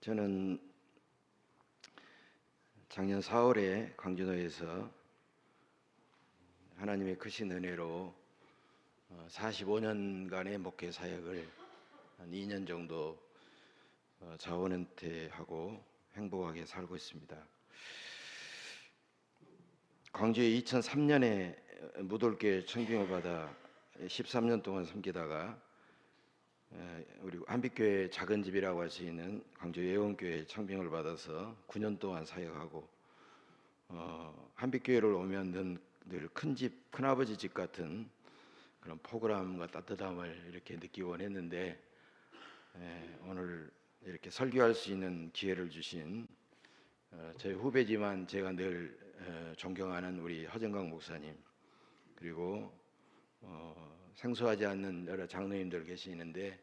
저는 작년 4월에 광주노에서 하나님의 크신 은혜로 45년간의 목회 사역을 한 2년 정도 자원은퇴하고 행복하게 살고 있습니다. 광주에 2003년에 무돌교회 청빙을 받아 13년 동안 섬기다가 우리 한빛교회 작은 집이라고 할 수 있는 광주 예원교회 청빙을 받아서 9년 동안 사역하고 한빛교회를 오면 늘 큰 집, 큰아버지 집 같은 그런 포근함과 따뜻함을 이렇게 느끼곤 했는데 오늘 이렇게 설교할 수 있는 기회를 주신 저희 후배지만 제가 늘 존경하는 우리 허정강 목사님, 그리고 생소하지 않는 여러 장로님들 계시는데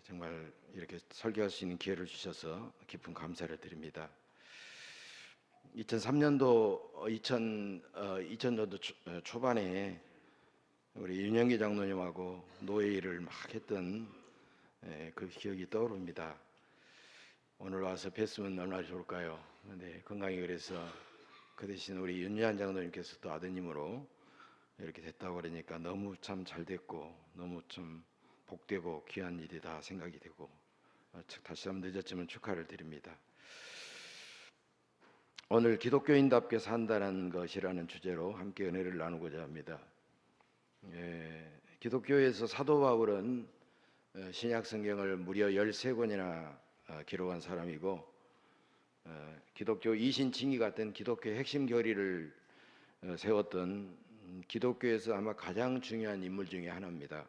정말 이렇게 설교할 수 있는 기회를 주셔서 깊은 감사를 드립니다. 2000년도 초반에 우리 윤영기 장로님하고 노예일을 막 했던 그 기억이 떠오릅니다. 오늘 와서 뵀으면 얼마나 좋을까요? 근데 건강이 그래서 그 대신 우리 윤여한 장로님께서 또 아드님으로 이렇게 됐다고 그러니까 너무 참 잘 됐고 너무 좀 복되고 귀한 일이다 생각이 되고 다시 한번 늦었지만 축하를 드립니다. 오늘 기독교인답게 산다는 것이라는 주제로 함께 은혜를 나누고자 합니다. 기독교에서 사도 바울은 신약 성경을 무려 13권이나 기록한 사람이고 기독교 이신칭의 같은 기독교의 핵심 교리를 세웠던 기독교에서 아마 가장 중요한 인물 중에 하나입니다.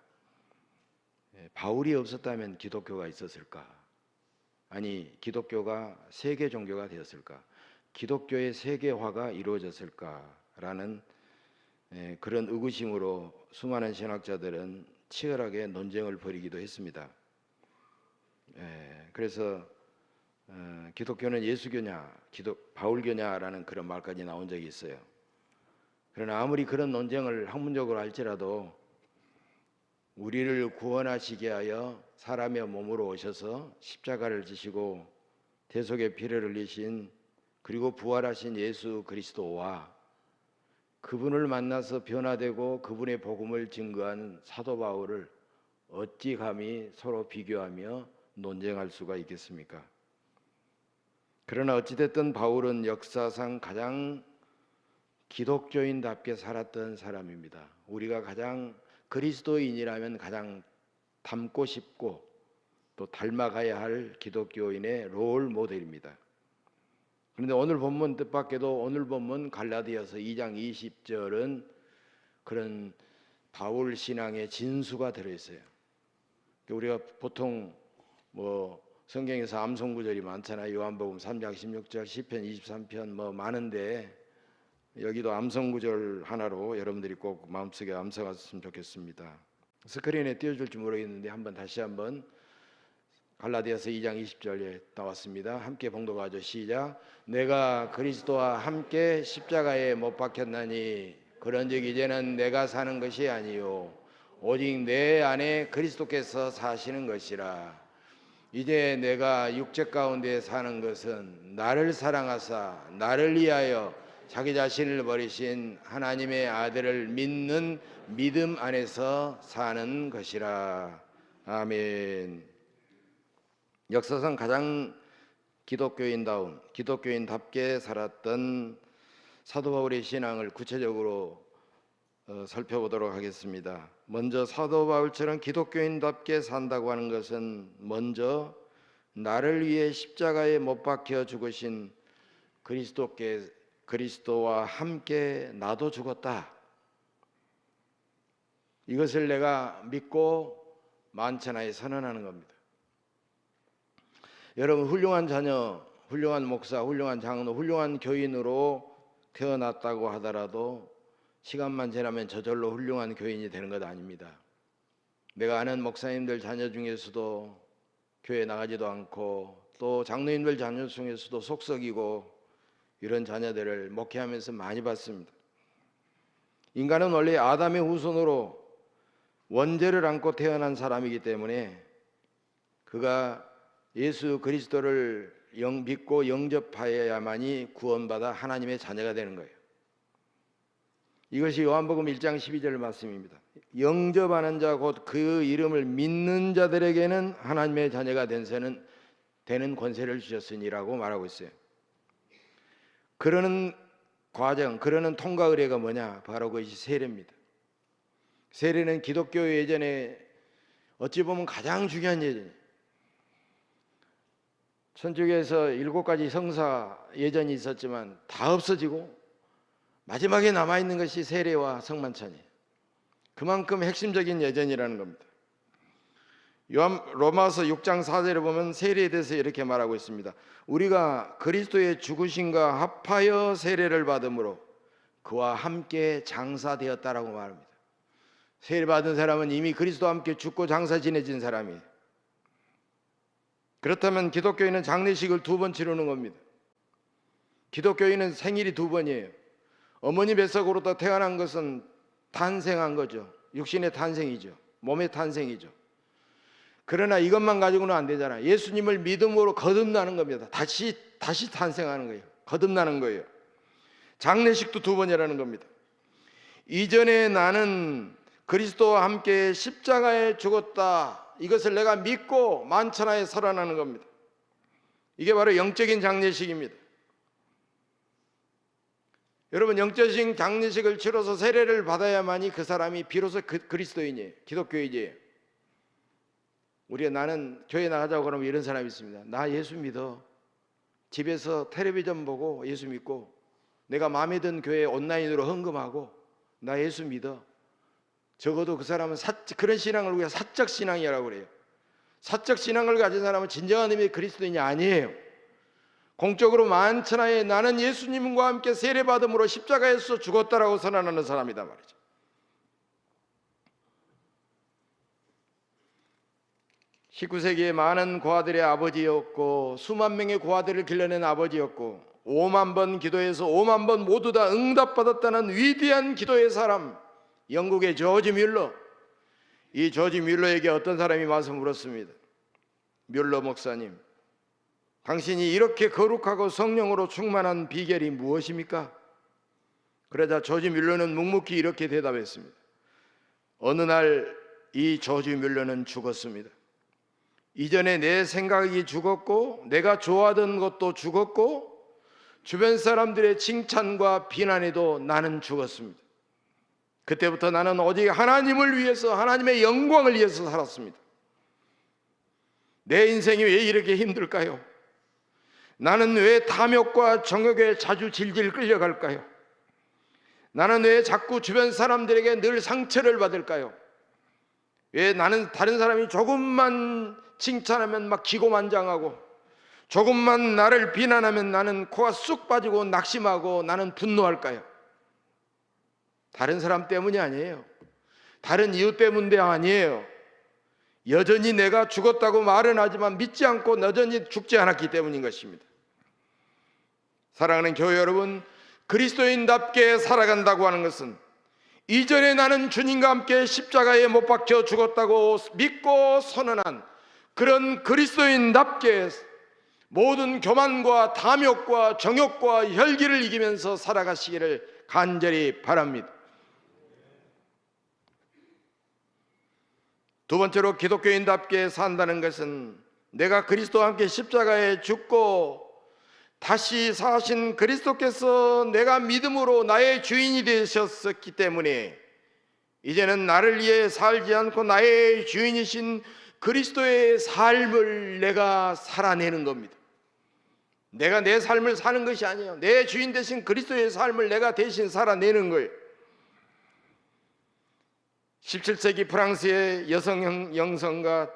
바울이 없었다면 기독교가 있었을까? 아니, 기독교가 세계 종교가 되었을까? 기독교의 세계화가 이루어졌을까라는 그런 의구심으로 수많은 신학자들은 치열하게 논쟁을 벌이기도 했습니다. 그래서 기독교는 예수교냐, 바울교냐라는 그런 말까지 나온 적이 있어요. 그러나 아무리 그런 논쟁을 학문적으로 할지라도 우리를 구원하시게 하여 사람의 몸으로 오셔서 십자가를 지시고 대속의 피를 흘리신 그리고 부활하신 예수 그리스도와 그분을 만나서 변화되고 그분의 복음을 증거한 사도 바울을 어찌 감히 서로 비교하며 논쟁할 수가 있겠습니까? 그러나 어찌됐든 바울은 역사상 가장 기독교인답게 살았던 사람입니다. 우리가 가장 그리스도인이라면 가장 닮고 싶고 또 닮아가야 할 기독교인의 롤 모델입니다. 그런데 오늘 본문 뜻밖에도 오늘 본문 갈라디아서 2장 20절은 그런 바울 신앙의 진수가 들어있어요. 우리가 보통 성경에서 암송 구절이 많잖아요. 요한복음 3장 16절, 시편 23편 많은데 여기도 암송 구절 하나로 여러분들이 꼭 마음속에 암송하셨으면 좋겠습니다. 스크린에 띄워줄지 모르겠는데 다시 한번 갈라디아서 2장 20절에 나왔습니다. 함께 봉독하죠. 시작. 내가 그리스도와 함께 십자가에 못 박혔나니 그런즉 이제는 내가 사는 것이 아니요 오직 내 안에 그리스도께서 사시는 것이라. 이제 내가 육체 가운데 사는 것은 나를 사랑하사 나를 위하여 자기 자신을 버리신 하나님의 아들을 믿는 믿음 안에서 사는 것이라. 아멘. 역사상 가장 기독교인답게 살았던 사도 바울의 신앙을 구체적으로 살펴보도록 하겠습니다. 먼저 사도 바울처럼 기독교인답게 산다고 하는 것은 먼저 나를 위해 십자가에 못 박혀 죽으신 그리스도와 함께 나도 죽었다. 이것을 내가 믿고 만천하에 선언하는 겁니다. 여러분, 훌륭한 자녀, 훌륭한 목사, 훌륭한 장로, 훌륭한 교인으로 태어났다고 하더라도 시간만 지나면 저절로 훌륭한 교인이 되는 것 아닙니다. 내가 아는 목사님들 자녀 중에서도 교회 나가지도 않고 또 장로님들 자녀 중에서도 속썩이고 이런 자녀들을 목회하면서 많이 봤습니다. 인간은 원래 아담의 후손으로 원죄를 안고 태어난 사람이기 때문에 그가 예수 그리스도를 믿고 영접하여야만이 구원받아 하나님의 자녀가 되는 거예요. 이것이 요한복음 1장 12절 말씀입니다. 영접하는 자 곧 그 이름을 믿는 자들에게는 하나님의 자녀가 되는 권세를 주셨으니라고 말하고 있어요. 그러는 과정, 그러는 통과 의례가 뭐냐? 바로 그것이 세례입니다. 세례는 기독교 예전에 어찌 보면 가장 중요한 예전이에요. 천주교에서 7가지 성사 예전이 있었지만 다 없어지고 마지막에 남아있는 것이 세례와 성만찬이에요. 그만큼 핵심적인 예전이라는 겁니다. 로마서 6장 4절에 보면 세례에 대해서 이렇게 말하고 있습니다. 우리가 그리스도의 죽으심과 합하여 세례를 받음으로 그와 함께 장사되었다라고 말합니다. 세례 받은 사람은 이미 그리스도와 함께 죽고 장사 지내진 사람이에요. 그렇다면 기독교인은 장례식을 2번 치르는 겁니다. 기독교인은 생일이 2번이에요. 어머니 뱃속으로부터 태어난 것은 탄생한 거죠. 육신의 탄생이죠. 몸의 탄생이죠. 그러나 이것만 가지고는 안 되잖아요. 예수님을 믿음으로 거듭나는 겁니다. 다시 탄생하는 거예요. 거듭나는 거예요. 장례식도 2번이라는 겁니다. 이전에 나는 그리스도와 함께 십자가에 죽었다, 이것을 내가 믿고 만천하에 살아나는 겁니다. 이게 바로 영적인 장례식입니다. 여러분, 영적인 장례식을 치러서 세례를 받아야만이 그 사람이 비로소 그리스도인이에요. 기독교인이에요. 나는 교회 나가자고 그러면 이런 사람이 있습니다. 나 예수 믿어. 집에서 텔레비전 보고 예수 믿고, 내가 마음에 든 교회 온라인으로 헌금하고, 나 예수 믿어. 적어도 그 사람은 그런 신앙을 우리가 사적 신앙이라고 그래요. 사적 신앙을 가진 사람은 진정한 의미의 그리스도인이 아니에요. 공적으로 만천하에 나는 예수님과 함께 세례받음으로 십자가에서 죽었다라고 선언하는 사람이다 말이죠. (19세기에) 많은 고아들의 아버지였고 수만 명의 고아들을 길러낸 아버지였고 5만 번 기도해서 5만 번 모두 다 응답받았다는 위대한 기도의 사람, 영국의 조지 뮬러. 이 조지 뮬러에게 어떤 사람이 와서 물었습니다. 뮬러 목사님, 당신이 이렇게 거룩하고 성령으로 충만한 비결이 무엇입니까? 그러자 조지 뮬러는 묵묵히 이렇게 대답했습니다. 어느 날 이 조지 뮬러는 죽었습니다. 이전에 내 생각이 죽었고 내가 좋아하던 것도 죽었고 주변 사람들의 칭찬과 비난에도 나는 죽었습니다. 그때부터 나는 오직 하나님을 위해서, 하나님의 영광을 위해서 살았습니다. 내 인생이 왜 이렇게 힘들까요? 나는 왜 탐욕과 정욕에 자주 질질 끌려갈까요? 나는 왜 자꾸 주변 사람들에게 늘 상처를 받을까요? 왜 나는 다른 사람이 조금만 칭찬하면 막 기고만장하고, 조금만 나를 비난하면 나는 코가 쑥 빠지고 낙심하고 나는 분노할까요? 다른 사람 때문이 아니에요. 다른 이유 때문도 아니에요. 여전히 내가 죽었다고 말은 하지만 믿지 않고 여전히 죽지 않았기 때문인 것입니다. 사랑하는 교회 여러분, 그리스도인답게 살아간다고 하는 것은 이전에 나는 주님과 함께 십자가에 못 박혀 죽었다고 믿고 선언한 그런 그리스도인답게 모든 교만과 탐욕과 정욕과 혈기를 이기면서 살아가시기를 간절히 바랍니다. 두 번째로 기독교인답게 산다는 것은 내가 그리스도와 함께 십자가에 죽고 다시 사신 그리스도께서 내가 믿음으로 나의 주인이 되셨기 때문에 이제는 나를 위해 살지 않고 나의 주인이신 그리스도의 삶을 내가 살아내는 겁니다. 내가 내 삶을 사는 것이 아니에요. 내 주인 되신 그리스도의 삶을 내가 대신 살아내는 거예요. 17세기 프랑스의 여성 영성가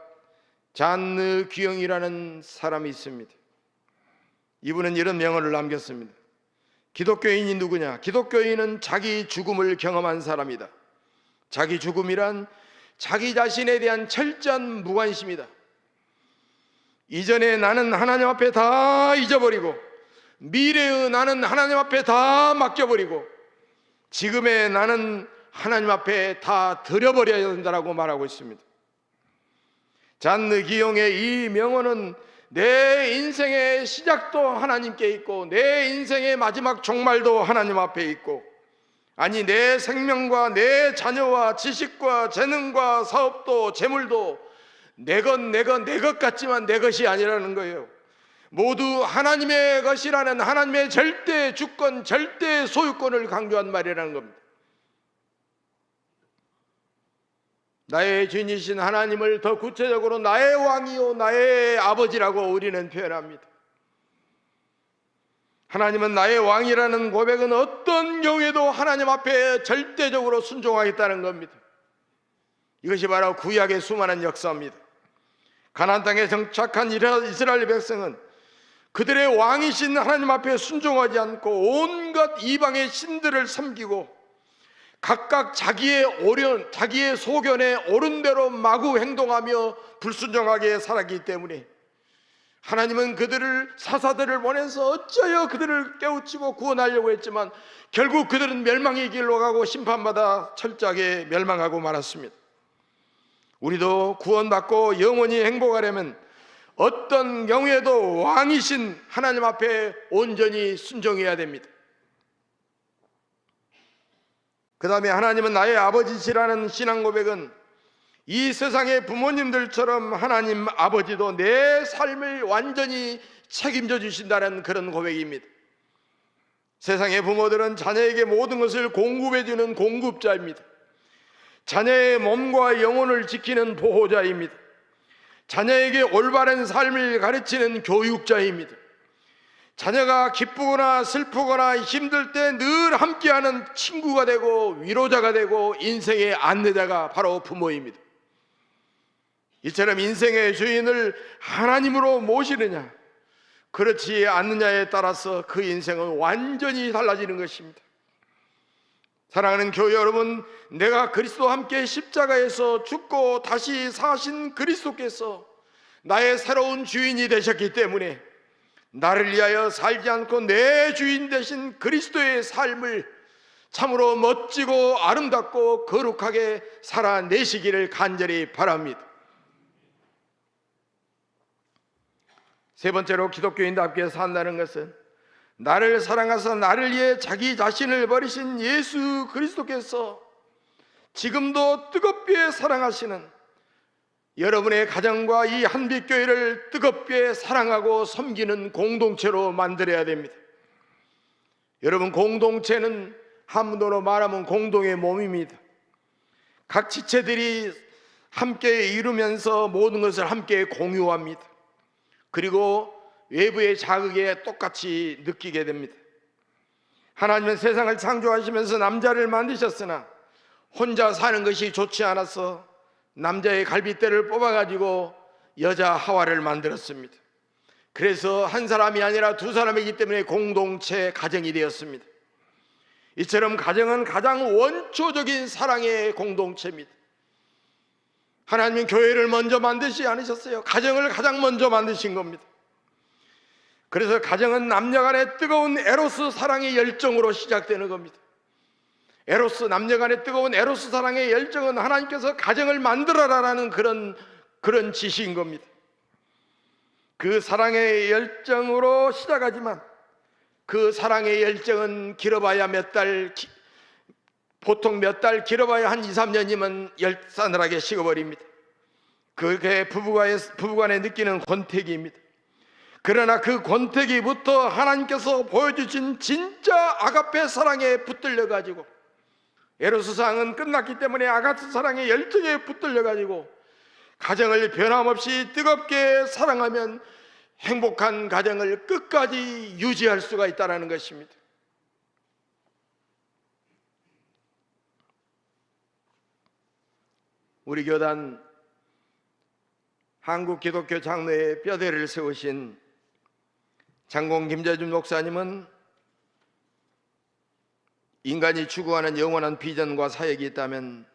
잔느 귀영이라는 사람이 있습니다. 이분은 이런 명언을 남겼습니다. 기독교인이 누구냐? 기독교인은 자기 죽음을 경험한 사람이다. 자기 죽음이란 자기 자신에 대한 철저한 무관심이다. 이전에 나는 하나님 앞에 다 잊어버리고 미래의 나는 하나님 앞에 다 맡겨버리고 지금의 나는 하나님 앞에 다 드려버려야 된다고 말하고 있습니다. 잔느 기용의 이 명언은 내 인생의 시작도 하나님께 있고 내 인생의 마지막 종말도 하나님 앞에 있고, 아니 내 생명과 내 자녀와 지식과 재능과 사업도 재물도 내 것 같지만 내 것이 아니라는 거예요. 모두 하나님의 것이라는 하나님의 절대 주권, 절대 소유권을 강조한 말이라는 겁니다. 나의 주인이신 하나님을 더 구체적으로 나의 왕이요 나의 아버지라고 우리는 표현합니다. 하나님은 나의 왕이라는 고백은 어떤 경우에도 하나님 앞에 절대적으로 순종하겠다는 겁니다. 이것이 바로 구약의 수많은 역사입니다. 가나안 땅에 정착한 이스라엘 백성은 그들의 왕이신 하나님 앞에 순종하지 않고 온갖 이방의 신들을 섬기고 각각 자기의 소견에 옳은 대로 마구 행동하며 불순종하게 살았기 때문에 하나님은 사사들을 보내서 어찌하여 그들을 깨우치고 구원하려고 했지만 결국 그들은 멸망의 길로 가고 심판받아 철저하게 멸망하고 말았습니다. 우리도 구원받고 영원히 행복하려면 어떤 경우에도 왕이신 하나님 앞에 온전히 순종해야 됩니다. 그 다음에 하나님은 나의 아버지시라는 신앙 고백은 이 세상의 부모님들처럼 하나님 아버지도 내 삶을 완전히 책임져 주신다는 그런 고백입니다. 세상의 부모들은 자녀에게 모든 것을 공급해 주는 공급자입니다. 자녀의 몸과 영혼을 지키는 보호자입니다. 자녀에게 올바른 삶을 가르치는 교육자입니다. 자녀가 기쁘거나 슬프거나 힘들 때 늘 함께하는 친구가 되고 위로자가 되고 인생의 안내자가 바로 부모입니다. 이처럼 인생의 주인을 하나님으로 모시느냐 그렇지 않느냐에 따라서 그 인생은 완전히 달라지는 것입니다. 사랑하는 교회 여러분, 내가 그리스도와 함께 십자가에서 죽고 다시 사신 그리스도께서 나의 새로운 주인이 되셨기 때문에 나를 위하여 살지 않고 내 주인 되신 그리스도의 삶을 참으로 멋지고 아름답고 거룩하게 살아내시기를 간절히 바랍니다. 세 번째로 기독교인답게 산다는 것은 나를 사랑하사 나를 위해 자기 자신을 버리신 예수 그리스도께서 지금도 뜨겁게 사랑하시는 여러분의 가정과 이 한빛교회를 뜨겁게 사랑하고 섬기는 공동체로 만들어야 됩니다. 여러분, 공동체는 한문으로 말하면 공동의 몸입니다. 각 지체들이 함께 이루면서 모든 것을 함께 공유합니다. 그리고 외부의 자극에 똑같이 느끼게 됩니다. 하나님은 세상을 창조하시면서 남자를 만드셨으나 혼자 사는 것이 좋지 않아서 남자의 갈빗대를 뽑아가지고 여자 하와를 만들었습니다. 그래서 한 사람이 아니라 두 사람이기 때문에 공동체 가정이 되었습니다. 이처럼 가정은 가장 원초적인 사랑의 공동체입니다. 하나님은 교회를 먼저 만드시지 않으셨어요. 가정을 가장 먼저 만드신 겁니다. 그래서 가정은 남녀 간의 뜨거운 에로스 사랑의 열정으로 시작되는 겁니다. 남녀 간의 뜨거운 에로스 사랑의 열정은 하나님께서 가정을 만들어라라는 그런 지시인 겁니다. 그 사랑의 열정으로 시작하지만 그 사랑의 열정은 길어봐야 보통 몇 달 길어봐야 한 2, 3년이면 싸늘하게 식어버립니다. 그게 부부간에 느끼는 권태기입니다. 그러나 그 권태기부터 하나님께서 보여주신 진짜 아가페 사랑에 붙들려가지고, 에로스 사랑은 끝났기 때문에 아가페 사랑의 열정에 붙들려가지고 가정을 변함없이 뜨겁게 사랑하면 행복한 가정을 끝까지 유지할 수가 있다는 것입니다. 우리 교단 한국기독교 장로의 뼈대를 세우신 장공 김재준 목사님은 인간이 추구하는 영원한 비전과 사역이 있다면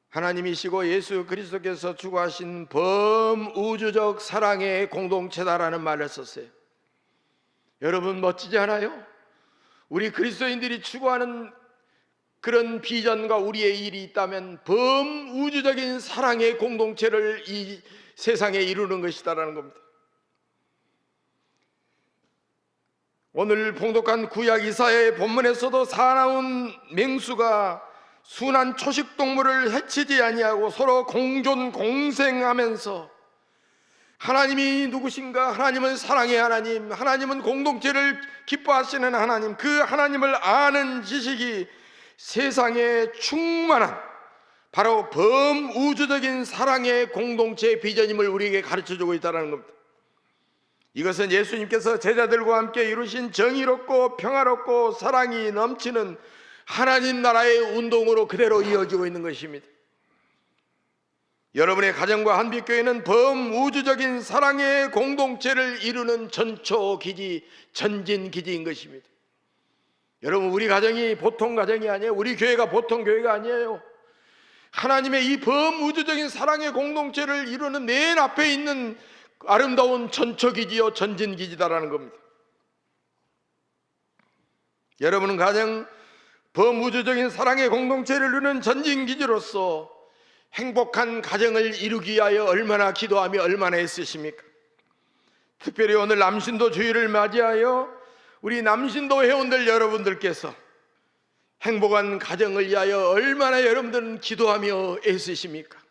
하나님이시고 예수 그리스도께서 추구하신 범우주적 사랑의 공동체다라는 말을 썼어요. 여러분, 멋지지 않아요? 우리 그리스도인들이 추구하는 그런 비전과 우리의 일이 있다면 범우주적인 사랑의 공동체를 이 세상에 이루는 것이다라는 겁니다. 오늘 봉독한 구약 이사야의 본문에서도 사나운 맹수가 순한 초식동물을 해치지 아니하고 서로 공존 공생하면서 하나님이 누구신가? 하나님은 사랑의 하나님, 하나님은 공동체를 기뻐하시는 하나님, 그 하나님을 아는 지식이 세상에 충만한 바로 범우주적인 사랑의 공동체의 비전임을 우리에게 가르쳐주고 있다는 겁니다. 이것은 예수님께서 제자들과 함께 이루신 정의롭고 평화롭고 사랑이 넘치는 하나님 나라의 운동으로 그대로 이어지고 있는 것입니다. 여러분의 가정과 한빛교회는 범우주적인 사랑의 공동체를 이루는 전초기지, 전진기지인 것입니다. 여러분, 우리 가정이 보통 가정이 아니에요. 우리 교회가 보통 교회가 아니에요. 하나님의 이 범우주적인 사랑의 공동체를 이루는 맨 앞에 있는 아름다운 전초기지요 전진기지다라는 겁니다. 여러분은 가정 범우주적인 사랑의 공동체를 이루는 전진기지로서 행복한 가정을 이루기 위하여 얼마나 기도하며 얼마나 애쓰십니까? 특별히 오늘 남신도 주일을 맞이하여 우리 남신도 회원들 여러분들께서 행복한 가정을 위하여 얼마나 여러분들은 기도하며 애쓰십니까?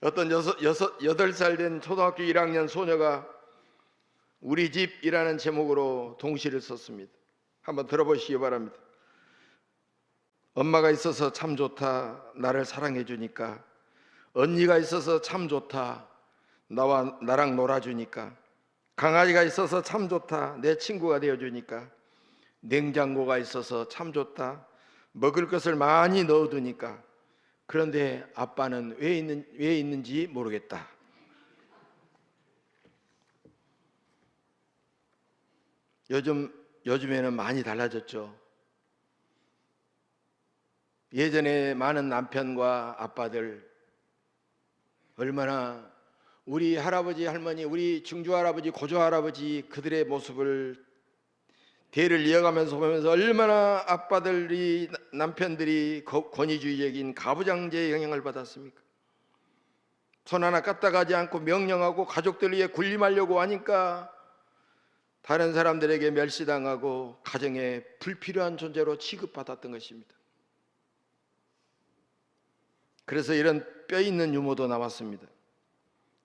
어떤 8살 된 초등학교 1학년 소녀가 우리 집이라는 제목으로 동시를 썼습니다. 한번 들어보시기 바랍니다. 엄마가 있어서 참 좋다, 나를 사랑해 주니까. 언니가 있어서 참 좋다, 나랑 놀아주니까. 강아지가 있어서 참 좋다, 내 친구가 되어주니까. 냉장고가 있어서 참 좋다, 먹을 것을 많이 넣어두니까. 그런데 아빠는 왜 있는지 모르겠다. 요즘에는 많이 달라졌죠. 예전에 많은 남편과 아빠들 얼마나 우리 할아버지 할머니, 우리 증조 할아버지 고조 할아버지 그들의 모습을 대를 이어가면서 보면서 얼마나 아빠들이 남편들이 권위주의적인 가부장제의 영향을 받았습니까? 손 하나 까딱하지 않고 명령하고 가족들 위해 군림하려고 하니까 다른 사람들에게 멸시당하고 가정에 불필요한 존재로 취급받았던 것입니다. 그래서 이런 뼈 있는 유머도 나왔습니다.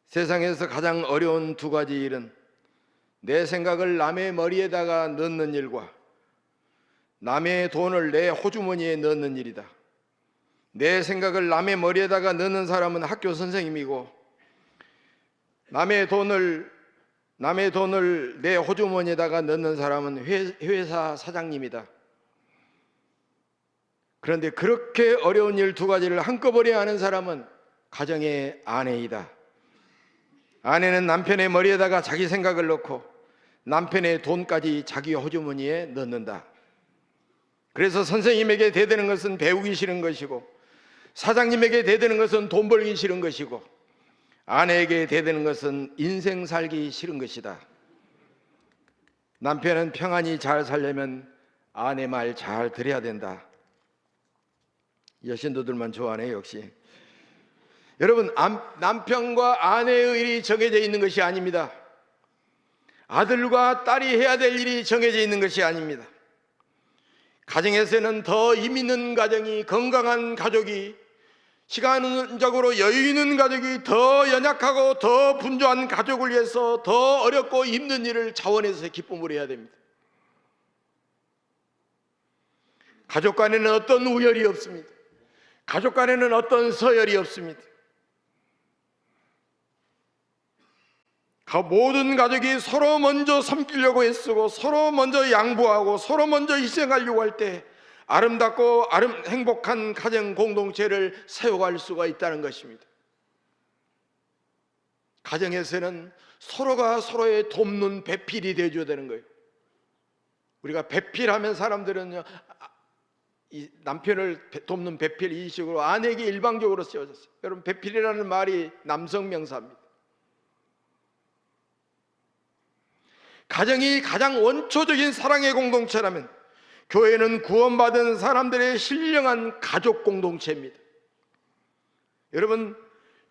세상에서 가장 어려운 두 가지 일은 내 생각을 남의 머리에다가 넣는 일과 남의 돈을 내 호주머니에 넣는 일이다. 내 생각을 남의 머리에다가 넣는 사람은 학교 선생님이고 남의 돈을 내 호주머니에다가 넣는 사람은 회사 사장님이다. 그런데 그렇게 어려운 일 두 가지를 한꺼번에 하는 사람은 가정의 아내이다. 아내는 남편의 머리에다가 자기 생각을 넣고 남편의 돈까지 자기 호주머니에 넣는다. 그래서 선생님에게 대드는 것은 배우기 싫은 것이고 사장님에게 대드는 것은 돈 벌기 싫은 것이고 아내에게 대드는 것은 인생 살기 싫은 것이다. 남편은 평안히 잘 살려면 아내 말 잘 들어야 된다. 여신도들만 좋아하네요. 역시 여러분, 남편과 아내의 일이 정해져 있는 것이 아닙니다. 아들과 딸이 해야 될 일이 정해져 있는 것이 아닙니다. 가정에서는 더 힘 있는 가정이, 건강한 가족이, 시간적으로 여유 있는 가족이 더 연약하고 더 분주한 가족을 위해서 더 어렵고 힘든 일을 자원해서 기쁨으로 해야 됩니다. 가족 간에는 어떤 우열이 없습니다. 가족 간에는 어떤 서열이 없습니다. 모든 가족이 서로 먼저 섬기려고 애쓰고 서로 먼저 양보하고 서로 먼저 희생하려고 할 때 아름답고 행복한 가정 공동체를 세워갈 수가 있다는 것입니다. 가정에서는 서로가 서로의 돕는 배필이 되어줘야 되는 거예요. 우리가 배필하면 사람들은 이 남편을 돕는 배필 이 식으로 아내에게 일방적으로 쓰여졌어요. 여러분, 배필이라는 말이 남성 명사입니다. 가정이 가장 원초적인 사랑의 공동체라면 교회는 구원받은 사람들의 신령한 가족 공동체입니다. 여러분,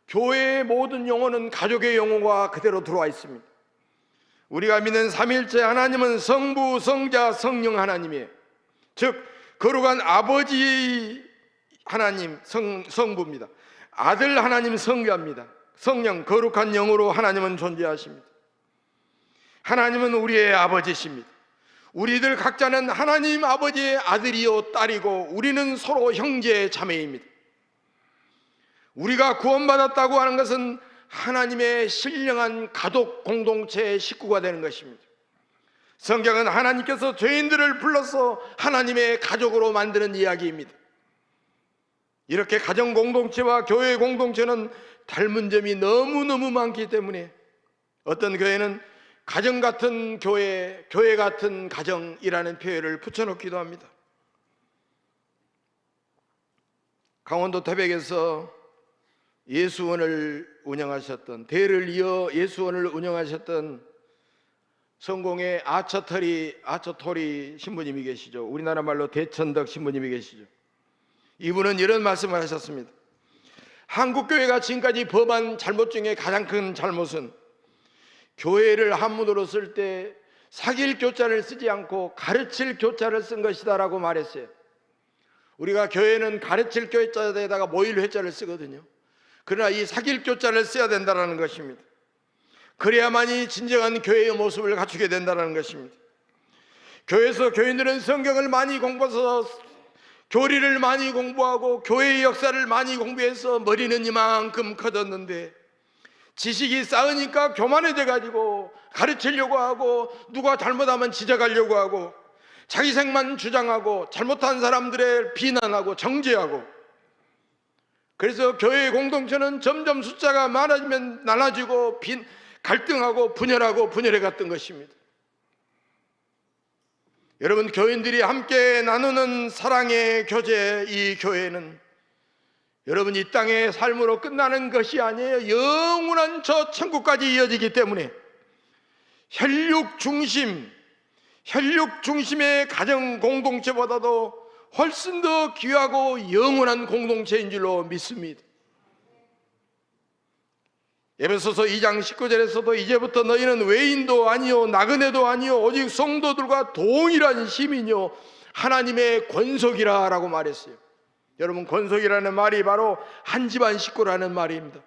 교회의 모든 용어는 가족의 용어가 그대로 들어와 있습니다. 우리가 믿는 삼일째 하나님은 성부, 성자, 성령 하나님이에요. 즉 거룩한 아버지 하나님 성부입니다. 아들 하나님 성자입니다. 성령 거룩한 영으로 하나님은 존재하십니다. 하나님은 우리의 아버지십니다. 우리들 각자는 하나님 아버지의 아들이요 딸이고 우리는 서로 형제 자매입니다. 우리가 구원받았다고 하는 것은 하나님의 신령한 가족 공동체의 식구가 되는 것입니다. 성경은 하나님께서 죄인들을 불러서 하나님의 가족으로 만드는 이야기입니다. 이렇게 가정 공동체와 교회 공동체는 닮은 점이 너무너무 많기 때문에 어떤 교회는 가정 같은 교회, 교회 같은 가정이라는 표현을 붙여놓기도 합니다. 강원도 태백에서 예수원을 운영하셨던, 대를 이어 예수원을 운영하셨던 성공의 아처토리 신부님이 계시죠. 우리나라 말로 대천덕 신부님이 계시죠. 이분은 이런 말씀을 하셨습니다. 한국교회가 지금까지 범한 잘못 중에 가장 큰 잘못은 교회를 한문으로 쓸 때 사귈 교자를 쓰지 않고 가르칠 교자를 쓴 것이다 라고 말했어요. 우리가 교회는 가르칠 교자에다가 모일 회자를 쓰거든요. 그러나 이 사귈 교자를 써야 된다는 것입니다. 그래야만이 진정한 교회의 모습을 갖추게 된다는 것입니다. 교회에서 교인들은 성경을 많이 공부해서 교리를 많이 공부하고 교회의 역사를 많이 공부해서 머리는 이만큼 커졌는데 지식이 쌓으니까 교만해져 가지고 가르치려고 하고 누가 잘못하면 지적하려고 하고 자기 생만 주장하고 잘못한 사람들을 비난하고 정죄하고, 그래서 교회의 공동체는 점점 숫자가 많아지면 나눠지고 갈등하고 분열해 갔던 것입니다. 여러분, 교인들이 함께 나누는 사랑의 교제, 이 교회는 여러분 이 땅의 삶으로 끝나는 것이 아니에요. 영원한 저 천국까지 이어지기 때문에 혈육 중심의 가정 공동체보다도 훨씬 더 귀하고 영원한 공동체인 줄로 믿습니다. 에베소서 2장 19절에서도 이제부터 너희는 외인도 아니요 나그네도 아니요 오직 성도들과 동일한 시민이요 하나님의 권속이라 라고 말했어요. 여러분, 권속이라는 말이 바로 한 집안 식구라는 말입니다.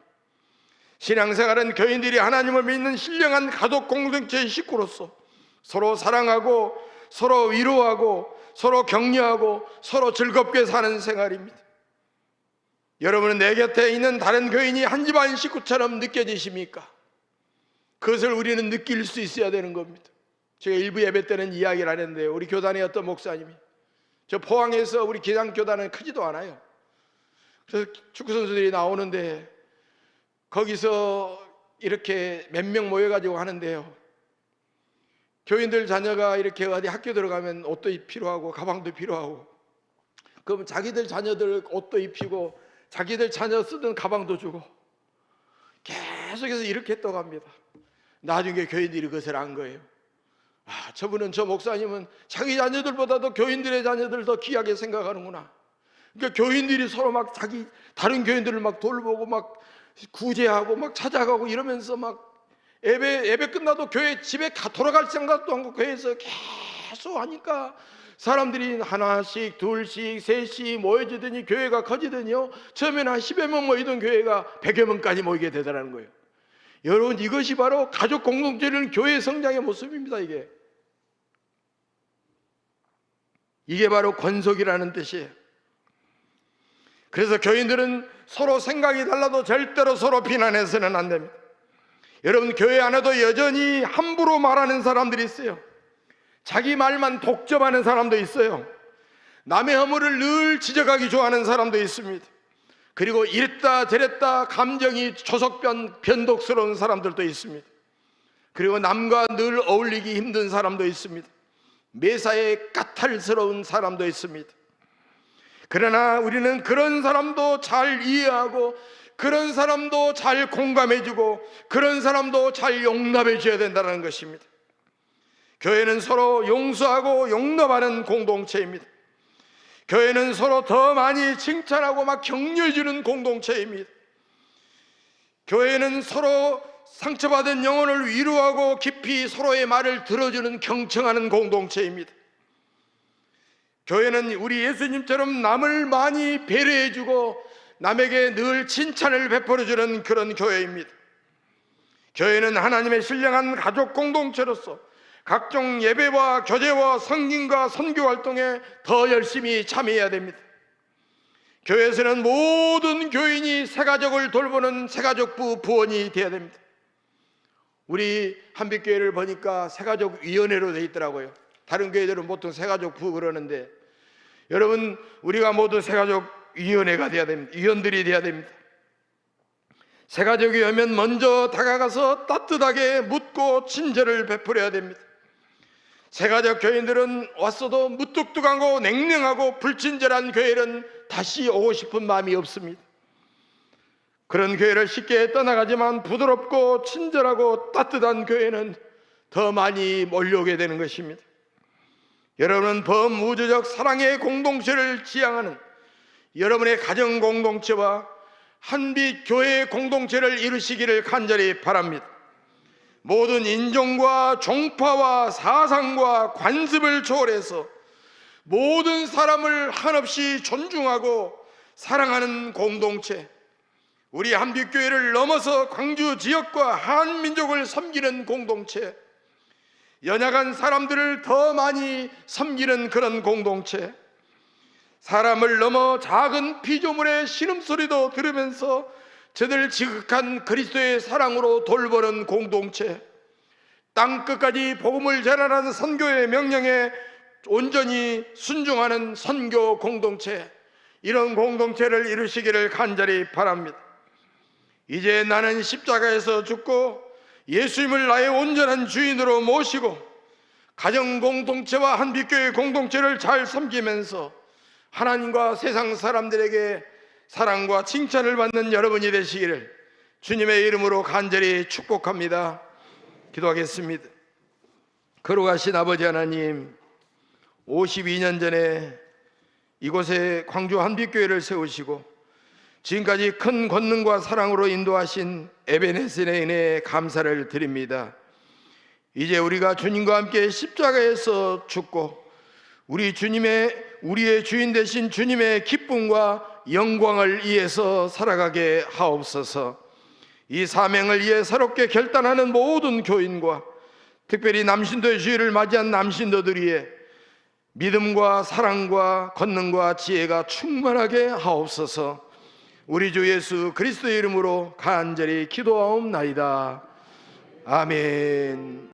신앙생활은 교인들이 하나님을 믿는 신령한 가족 공동체의 식구로서 서로 사랑하고 서로 위로하고 서로 격려하고 서로 즐겁게 사는 생활입니다. 여러분은 내 곁에 있는 다른 교인이 한 집안 식구처럼 느껴지십니까? 그것을 우리는 느낄 수 있어야 되는 겁니다. 제가 일부 예배 때는 이야기를 하는데요, 우리 교단의 어떤 목사님이, 저 포항에서 우리 기장교단은 크지도 않아요. 그래서 축구선수들이 나오는데 거기서 이렇게 몇 명 모여가지고 하는데요, 교인들 자녀가 이렇게 어디 학교 들어가면 옷도 필요하고 가방도 필요하고, 그럼 자기들 자녀들 옷도 입히고 자기들 자녀 쓰던 가방도 주고 계속해서 이렇게 했다고 합니다. 나중에 교인들이 그것을 안 거예요. 저분은, 저 목사님은 자기 자녀들보다도 교인들의 자녀들 더 귀하게 생각하는구나. 그러니까 교인들이 서로 막 다른 교인들을 막 돌보고 막 구제하고 막 찾아가고 이러면서 막 예배 끝나도 교회 집에 돌아갈 생각도 않고 교회에서 계속 하니까 사람들이 하나씩 둘씩 셋씩 모여지더니 교회가 커지더니요, 처음에는 한 10여 명 모이던 교회가 100여 명까지 모이게 되더라는 거예요. 여러분, 이것이 바로 가족 공동체는 교회 성장의 모습입니다. 이게 바로 권속이라는 뜻이에요. 그래서 교인들은 서로 생각이 달라도 절대로 서로 비난해서는 안 됩니다. 여러분, 교회 안에도 여전히 함부로 말하는 사람들이 있어요. 자기 말만 독점하는 사람도 있어요. 남의 허물을 늘 지적하기 좋아하는 사람도 있습니다. 그리고 이랬다 저랬다 감정이 변덕스러운 사람들도 있습니다. 그리고 남과 늘 어울리기 힘든 사람도 있습니다. 매사에 까탈스러운 사람도 있습니다. 그러나 우리는 그런 사람도 잘 이해하고 그런 사람도 잘 공감해주고 그런 사람도 잘 용납해줘야 된다는 것입니다. 교회는 서로 용서하고 용납하는 공동체입니다. 교회는 서로 더 많이 칭찬하고 막 격려해주는 공동체입니다. 교회는 서로 상처받은 영혼을 위로하고 깊이 서로의 말을 들어주는 경청하는 공동체입니다. 교회는 우리 예수님처럼 남을 많이 배려해주고 남에게 늘 칭찬을 베풀어주는 그런 교회입니다. 교회는 하나님의 신령한 가족 공동체로서 각종 예배와 교제와 성김과 선교 활동에 더 열심히 참여해야 됩니다. 교회에서는 모든 교인이 새가족을 돌보는 새가족부 부원이 되어야 됩니다. 우리 한빛교회를 보니까 새가족위원회로 되어 있더라고요. 다른 교회들은 보통 새가족부 그러는데, 여러분, 우리가 모두 새가족위원회가 되어야 됩니다. 위원들이 되어야 됩니다. 새가족이 오면 먼저 다가가서 따뜻하게 묻고 친절을 베풀어야 됩니다. 새가족 교인들은 왔어도 무뚝뚝하고 냉랭하고 불친절한 교회는 다시 오고 싶은 마음이 없습니다. 그런 교회를 쉽게 떠나가지만 부드럽고 친절하고 따뜻한 교회는 더 많이 몰려오게 되는 것입니다. 여러분은 범우주적 사랑의 공동체를 지향하는 여러분의 가정 공동체와 한빛 교회 공동체를 이루시기를 간절히 바랍니다. 모든 인종과 종파와 사상과 관습을 초월해서 모든 사람을 한없이 존중하고 사랑하는 공동체, 우리 한빛교회를 넘어서 광주 지역과 한민족을 섬기는 공동체, 연약한 사람들을 더 많이 섬기는 그런 공동체, 사람을 넘어 작은 피조물의 신음소리도 들으면서 저들 지극한 그리스도의 사랑으로 돌보는 공동체, 땅끝까지 복음을 전하는 선교의 명령에 온전히 순종하는 선교 공동체, 이런 공동체를 이루시기를 간절히 바랍니다. 이제 나는 십자가에서 죽고 예수님을 나의 온전한 주인으로 모시고 가정 공동체와 한빛교회 공동체를 잘 섬기면서 하나님과 세상 사람들에게 사랑과 칭찬을 받는 여러분이 되시기를 주님의 이름으로 간절히 축복합니다. 기도하겠습니다. 거룩하신 아버지 하나님, 52년 전에 이곳에 광주 한빛교회를 세우시고 지금까지 큰 권능과 사랑으로 인도하신 에베네셀의 은혜에 감사를 드립니다. 이제 우리가 주님과 함께 십자가에서 죽고 우리의 주인 되신 주님의 기쁨과 영광을 위해서 살아가게 하옵소서. 이 사명을 위해 새롭게 결단하는 모든 교인과 특별히 남신도의 주일을 맞이한 남신도들 위해 믿음과 사랑과 권능과 지혜가 충만하게 하옵소서. 우리 주 예수 그리스도의 이름으로 간절히 기도하옵나이다. 아멘.